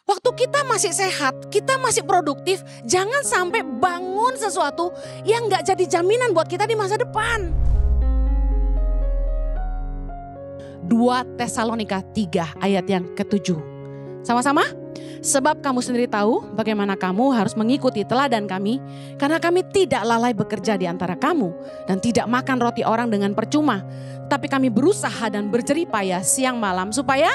Waktu kita masih sehat, kita masih produktif, jangan sampai bangun sesuatu yang gak jadi jaminan buat kita di masa depan. 2 Tesalonika 3 ayat yang ke-7. Sama-sama? Sebab kamu sendiri tahu bagaimana kamu harus mengikuti teladan kami, karena kami tidak lalai bekerja di antara kamu dan tidak makan roti orang dengan percuma. Tapi kami berusaha dan berjeripaya siang malam supaya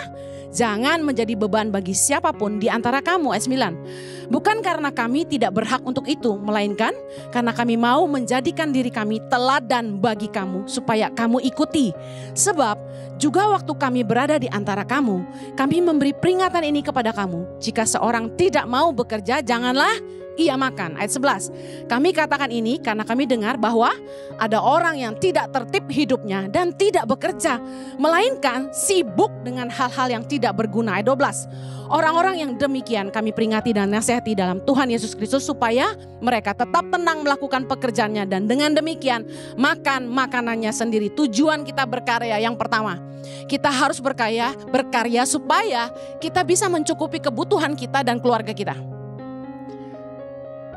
jangan menjadi beban bagi siapapun di antara kamu. Ayat 9. Bukan karena kami tidak berhak untuk itu, melainkan karena kami mau menjadikan diri kami teladan bagi kamu supaya kamu ikuti. Sebab juga waktu kami berada di antara kamu, kami memberi peringatan ini kepada kamu. Jika seorang tidak mau bekerja, janganlah ia makan. Ayat 11. Kami katakan ini karena kami dengar bahwa ada orang yang tidak tertib hidupnya dan tidak bekerja, melainkan sibuk dengan hal-hal yang tidak berguna. Ayat 12. Orang-orang yang demikian kami peringati dan nasihati dalam Tuhan Yesus Kristus supaya mereka tetap tenang melakukan pekerjaannya dan dengan demikian makan makanannya sendiri. Tujuan kita berkarya yang pertama, kita harus berkarya supaya kita bisa mencukupi kebutuhan kita dan keluarga kita.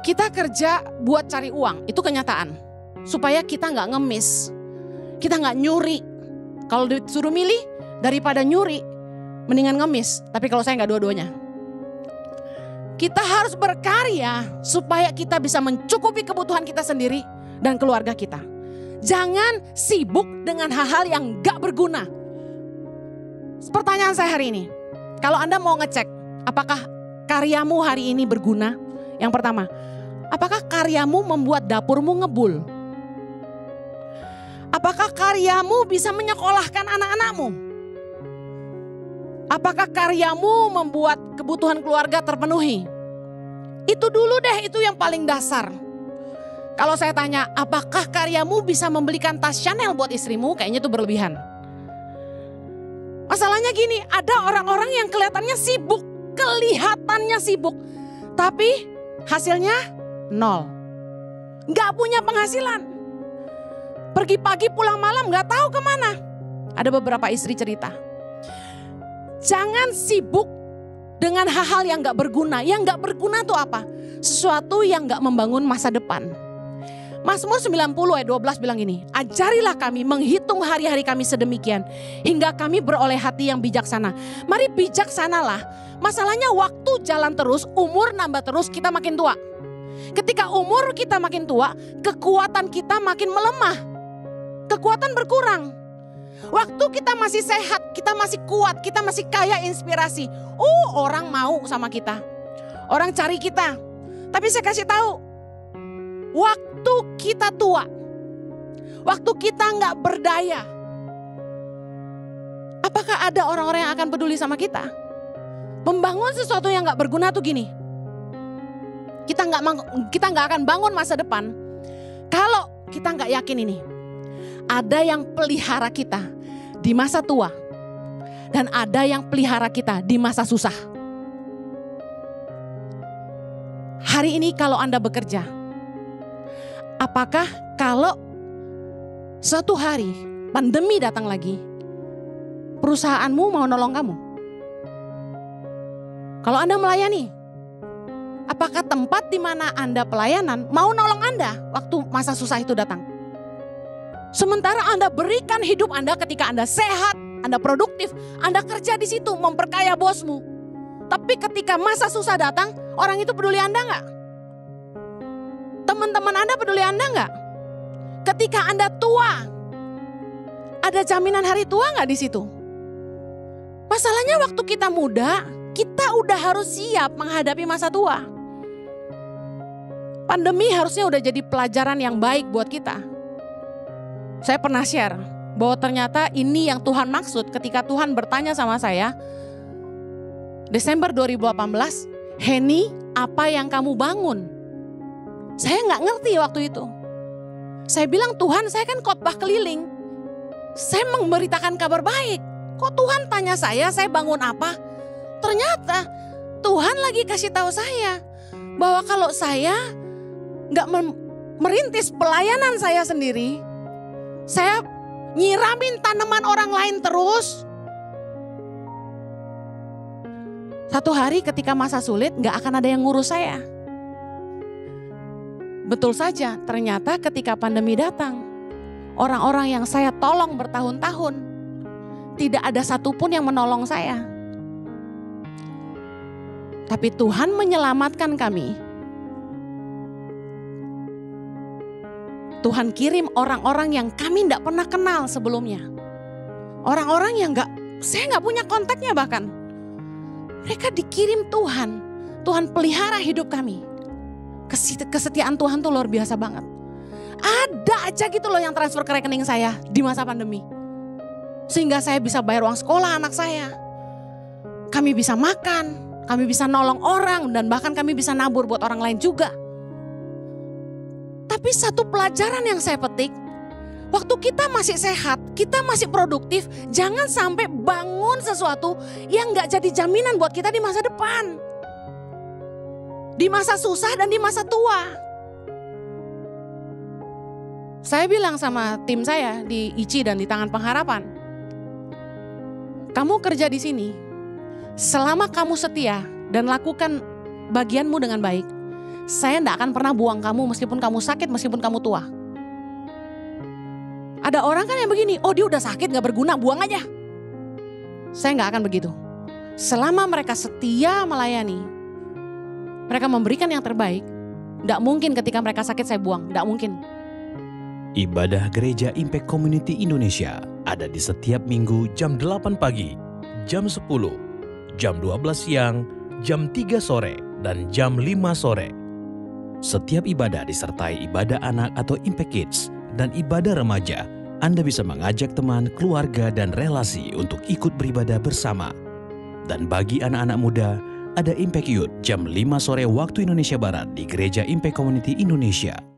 Kita kerja buat cari uang, itu kenyataan. Supaya kita gak ngemis, kita gak nyuri. Kalau disuruh milih, daripada nyuri, mendingan ngemis. Tapi kalau saya gak dua-duanya. Kita harus berkarya supaya kita bisa mencukupi kebutuhan kita sendiri dan keluarga kita. Jangan sibuk dengan hal-hal yang gak berguna. Pertanyaan saya hari ini, kalau Anda mau ngecek apakah karyamu hari ini berguna? Yang pertama, apakah karyamu membuat dapurmu ngebul? Apakah karyamu bisa menyekolahkan anak-anakmu? Apakah karyamu membuat kebutuhan keluarga terpenuhi? Itu dulu deh, itu yang paling dasar. Kalau saya tanya, apakah karyamu bisa membelikan tas Chanel buat istrimu? Kayaknya itu berlebihan. Masalahnya gini, ada orang-orang yang kelihatannya sibuk, tapi hasilnya nol. Gak punya penghasilan. Pergi pagi pulang malam gak tahu kemana. Ada beberapa istri cerita. Jangan sibuk dengan hal-hal yang gak berguna. Yang gak berguna itu apa? Sesuatu yang gak membangun masa depan. Mazmur 90 ayat 12 bilang ini. Ajarilah kami menghitung hari-hari kami sedemikian. Hingga kami beroleh hati yang bijaksana. Mari bijaksanalah. Masalahnya waktu jalan terus, umur nambah terus, kita makin tua. Ketika umur kita makin tua, kekuatan kita makin melemah. Kekuatan berkurang. Waktu kita masih sehat, kita masih kuat, kita masih kaya inspirasi. Orang mau sama kita. Orang cari kita. Tapi saya kasih tahu, waktu kita tua, waktu kita nggak berdaya, apakah ada orang-orang yang akan peduli sama kita? Membangun sesuatu yang nggak berguna tuh gini. Kita nggak akan bangun masa depan kalau kita nggak yakin ini. Ada yang pelihara kita di masa tua dan ada yang pelihara kita di masa susah. Hari ini kalau Anda bekerja, apakah kalau suatu hari pandemi datang lagi, perusahaanmu mau nolong kamu? Kalau Anda melayani, apakah tempat di mana Anda pelayanan mau nolong Anda waktu masa susah itu datang? Sementara Anda berikan hidup Anda ketika Anda sehat, Anda produktif, Anda kerja di situ memperkaya bosmu. Tapi ketika masa susah datang, orang itu peduli Anda nggak? Teman-teman Anda peduli Anda nggak? Ketika Anda tua, ada jaminan hari tua nggak di situ? Masalahnya waktu kita muda, kita udah harus siap menghadapi masa tua. Pandemi harusnya udah jadi pelajaran yang baik buat kita. Saya pernah share bahwa ternyata ini yang Tuhan maksud ketika Tuhan bertanya sama saya, Desember 2018, Henny, apa yang kamu bangun? Saya nggak ngerti waktu itu. Saya bilang, Tuhan, saya kan khotbah keliling. Saya memberitakan kabar baik. Kok Tuhan tanya saya bangun apa? Ternyata Tuhan lagi kasih tahu saya bahwa kalau saya nggak merintis pelayanan saya sendiri, saya nyiramin tanaman orang lain terus, Satu hari ketika masa sulit gak akan ada yang ngurus saya. Betul saja, ternyata ketika pandemi datang, orang-orang yang saya tolong bertahun-tahun, tidak ada satupun yang menolong saya. Tapi Tuhan menyelamatkan kami. Tuhan kirim orang-orang yang kami tidak pernah kenal sebelumnya. Orang-orang yang saya nggak punya kontaknya bahkan. Mereka dikirim Tuhan. Tuhan pelihara hidup kami. Kesetiaan Tuhan tuh luar biasa banget. Ada aja gitu loh yang transfer ke rekening saya di masa pandemi. Sehingga saya bisa bayar uang sekolah anak saya. Kami bisa makan, kami bisa nolong orang, dan bahkan kami bisa nabur buat orang lain juga. Tapi satu pelajaran yang saya petik, waktu kita masih sehat, kita masih produktif, jangan sampai bangun sesuatu yang gak jadi jaminan buat kita di masa depan. Di masa susah dan di masa tua. Saya bilang sama tim saya di ICI dan di Tangan Pengharapan, kamu kerja di sini, selama kamu setia dan lakukan bagianmu dengan baik, saya tidak akan pernah buang kamu meskipun kamu sakit, meskipun kamu tua. Ada orang kan yang begini, oh dia udah sakit gak berguna, buang aja. Saya gak akan begitu. Selama mereka setia melayani, mereka memberikan yang terbaik, gak mungkin ketika mereka sakit saya buang, gak mungkin. Ibadah Gereja Impact Community Indonesia ada di setiap minggu jam 8 pagi, jam 10, jam 12 siang, jam 3 sore, dan jam 5 sore. Setiap ibadah disertai ibadah anak atau Impact Kids dan ibadah remaja. Anda bisa mengajak teman, keluarga, dan relasi untuk ikut beribadah bersama. Dan bagi anak-anak muda, ada Impact Youth jam 5 sore waktu Indonesia Barat di Gereja Impact Community Indonesia.